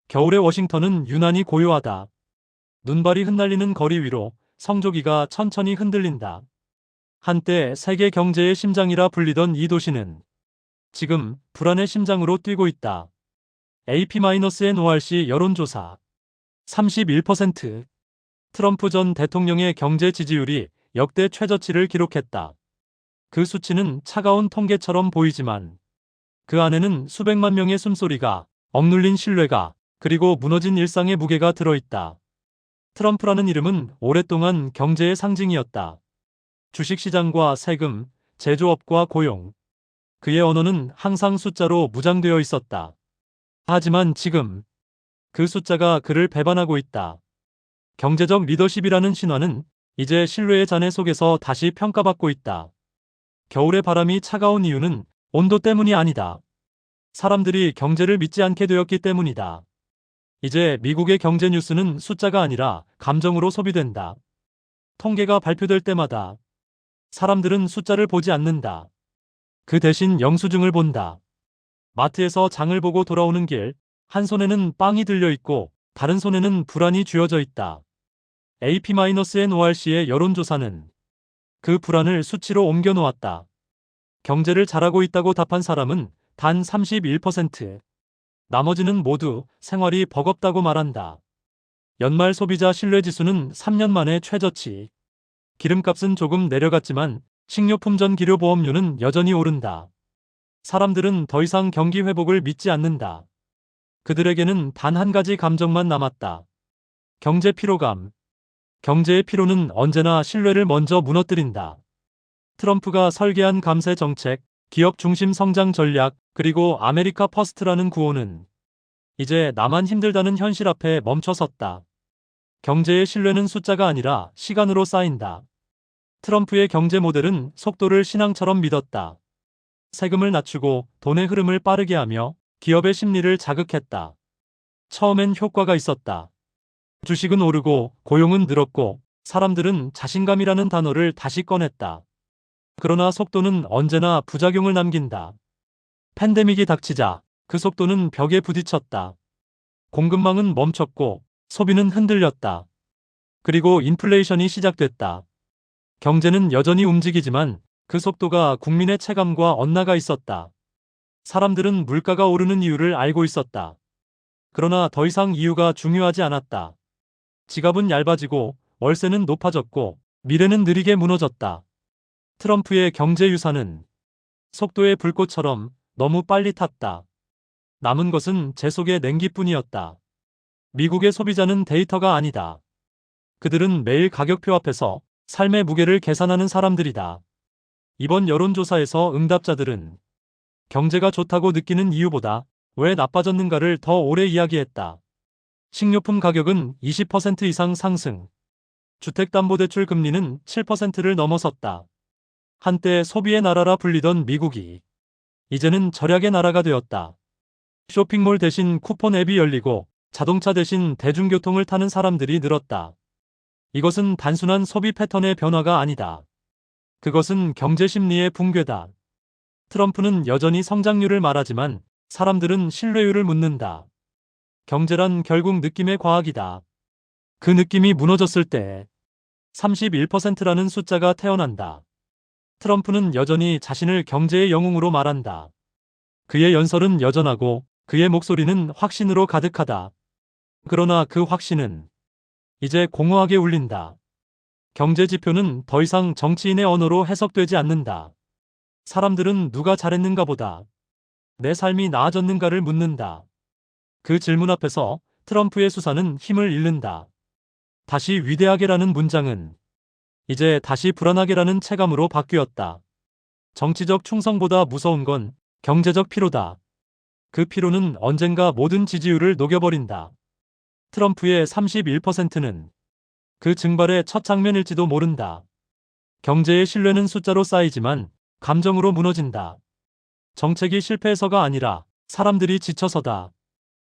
겨울의 워싱턴은 유난히 고요하다. 눈발이 흩날리는 거리 위로 성조기가 천천히 흔들린다. 한때 세계 경제의 심장이라 불리던 이 도시는 지금 불안의 심장으로 뛰고 있다. AP-NORC 여론조사 31%. 트럼프 전 대통령의 경제 지지율이 역대 최저치를 기록했다. 그 수치는 차가운 통계처럼 보이지만 그 안에는 수백만 명의 숨소리가, 억눌린 신뢰가, 그리고 무너진 일상의 무게가 들어있다. 트럼프라는 이름은 오랫동안 경제의 상징이었다. 주식시장과 세금, 제조업과 고용. 그의 언어는 항상 숫자로 무장되어 있었다. 하지만 지금 그 숫자가 그를 배반하고 있다. 경제적 리더십이라는 신화는 이제 신뢰의 잔해 속에서 다시 평가받고 있다. 겨울의 바람이 차가운 이유는 온도 때문이 아니다. 사람들이 경제를 믿지 않게 되었기 때문이다. 이제 미국의 경제 뉴스는 숫자가 아니라 감정으로 소비된다. 통계가 발표될 때마다 사람들은 숫자를 보지 않는다. 그 대신 영수증을 본다. 마트에서 장을 보고 돌아오는 길, 한 손에는 빵이 들려 있고 다른 손에는 불안이 쥐어져 있다. AP-NORC의 여론조사는 그 불안을 수치로 옮겨 놓았다. 경제를 잘하고 있다고 답한 사람은 단 31%. 나머지는 모두 생활이 버겁다고 말한다. 연말 소비자 신뢰지수는 3년 만에 최저치. 기름값은 조금 내려갔지만 식료품 전 기료 보험료는 여전히 오른다. 사람들은 더 이상 경기 회복을 믿지 않는다. 그들에게는 단 한 가지 감정만 남았다. 경제 피로감. 경제의 피로는 언제나 신뢰를 먼저 무너뜨린다. 트럼프가 설계한 감세 정책, 기업 중심 성장 전략, 그리고 아메리카 퍼스트라는 구호는 이제 나만 힘들다는 현실 앞에 멈춰섰다. 경제의 신뢰는 숫자가 아니라 시간으로 쌓인다. 트럼프의 경제 모델은 속도를 신앙처럼 믿었다. 세금을 낮추고 돈의 흐름을 빠르게 하며 기업의 심리를 자극했다. 처음엔 효과가 있었다. 주식은 오르고 고용은 늘었고 사람들은 자신감이라는 단어를 다시 꺼냈다. 그러나 속도는 언제나 부작용을 남긴다. 팬데믹이 닥치자 그 속도는 벽에 부딪혔다. 공급망은 멈췄고 소비는 흔들렸다. 그리고 인플레이션이 시작됐다. 경제는 여전히 움직이지만 그 속도가 국민의 체감과 엇나가 있었다. 사람들은 물가가 오르는 이유를 알고 있었다. 그러나 더 이상 이유가 중요하지 않았다. 지갑은 얇아지고 월세는 높아졌고 미래는 느리게 무너졌다. 트럼프의 경제 유산은 속도의 불꽃처럼 너무 빨리 탔다. 남은 것은 제 속의 냉기뿐이었다. 미국의 소비자는 데이터가 아니다. 그들은 매일 가격표 앞에서 삶의 무게를 계산하는 사람들이다. 이번 여론조사에서 응답자들은 경제가 좋다고 느끼는 이유보다 왜 나빠졌는가를 더 오래 이야기했다. 식료품 가격은 20% 이상 상승. 주택담보대출 금리는 7%를 넘어섰다. 한때 소비의 나라라 불리던 미국이 이제는 절약의 나라가 되었다. 쇼핑몰 대신 쿠폰 앱이 열리고 자동차 대신 대중교통을 타는 사람들이 늘었다. 이것은 단순한 소비 패턴의 변화가 아니다. 그것은 경제 심리의 붕괴다. 트럼프는 여전히 성장률을 말하지만 사람들은 신뢰율을 묻는다. 경제란 결국 느낌의 과학이다. 그 느낌이 무너졌을 때 31%라는 숫자가 태어난다. 트럼프는 여전히 자신을 경제의 영웅으로 말한다. 그의 연설은 여전하고 그의 목소리는 확신으로 가득하다. 그러나 그 확신은 이제 공허하게 울린다. 경제 지표는 더 이상 정치인의 언어로 해석되지 않는다. 사람들은 누가 잘했는가 보다 내 삶이 나아졌는가를 묻는다. 그 질문 앞에서 트럼프의 수사는 힘을 잃는다. 다시 위대하게라는 문장은 이제 다시 불안하게라는 체감으로 바뀌었다. 정치적 충성보다 무서운 건 경제적 피로다. 그 피로는 언젠가 모든 지지율을 녹여버린다. 트럼프의 31%는 그 증발의 첫 장면일지도 모른다. 경제의 신뢰는 숫자로 쌓이지만 감정으로 무너진다. 정책이 실패해서가 아니라 사람들이 지쳐서다.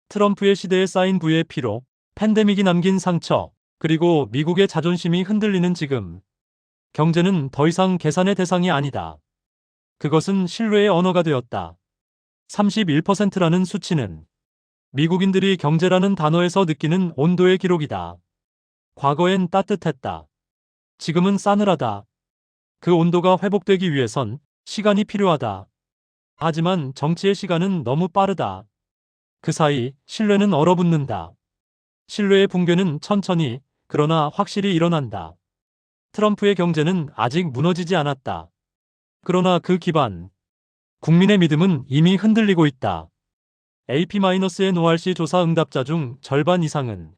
트럼프의 시대에 쌓인 부의 피로, 팬데믹이 남긴 상처, 그리고 미국의 자존심이 흔들리는 지금. 경제는 더 이상 계산의 대상이 아니다. 그것은 신뢰의 언어가 되었다. 31%라는 수치는 미국인들이 경제라는 단어에서 느끼는 온도의 기록이다. 과거엔 따뜻했다. 지금은 싸늘하다. 그 온도가 회복되기 위해선 시간이 필요하다. 하지만 정치의 시간은 너무 빠르다. 그 사이 신뢰는 얼어붙는다. 신뢰의 붕괴는 천천히, 그러나 확실히 일어난다. 트럼프의 경제는 아직 무너지지 않았다. 그러나 그 기반, 국민의 믿음은 이미 흔들리고 있다. AP-NORC 조사 응답자 중 절반 이상은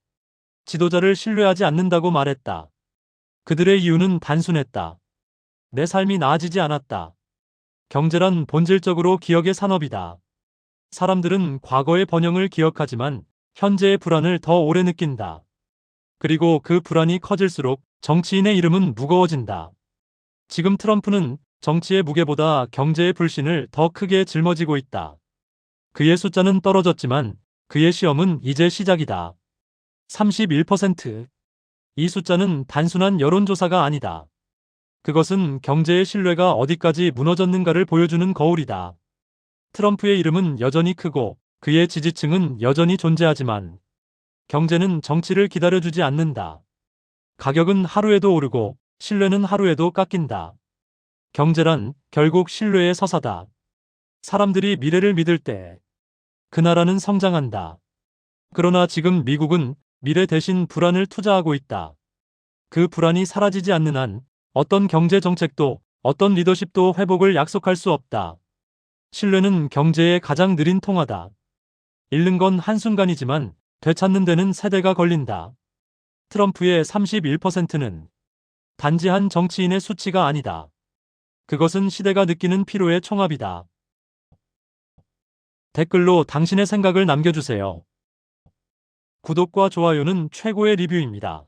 지도자를 신뢰하지 않는다고 말했다. 그들의 이유는 단순했다. 내 삶이 나아지지 않았다. 경제란 본질적으로 기억의 산업이다. 사람들은 과거의 번영을 기억하지만 현재의 불안을 더 오래 느낀다. 그리고 그 불안이 커질수록 정치인의 이름은 무거워진다. 지금 트럼프는 정치의 무게보다 경제의 불신을 더 크게 짊어지고 있다. 그의 숫자는 떨어졌지만 그의 시험은 이제 시작이다. 31%. 이 숫자는 단순한 여론조사가 아니다. 그것은 경제의 신뢰가 어디까지 무너졌는가를 보여주는 거울이다. 트럼프의 이름은 여전히 크고 그의 지지층은 여전히 존재하지만 경제는 정치를 기다려주지 않는다. 가격은 하루에도 오르고 신뢰는 하루에도 깎인다. 경제란 결국 신뢰의 서사다. 사람들이 미래를 믿을 때 그 나라는 성장한다. 그러나 지금 미국은 미래 대신 불안을 투자하고 있다. 그 불안이 사라지지 않는 한 어떤 경제 정책도 어떤 리더십도 회복을 약속할 수 없다. 신뢰는 경제의 가장 느린 통화다. 잃는 건 한순간이지만 되찾는 데는 세대가 걸린다. 트럼프의 31%는 단지 한 정치인의 수치가 아니다. 그것은 시대가 느끼는 피로의 총합이다. 댓글로 당신의 생각을 남겨주세요. 구독과 좋아요는 최고의 리뷰입니다.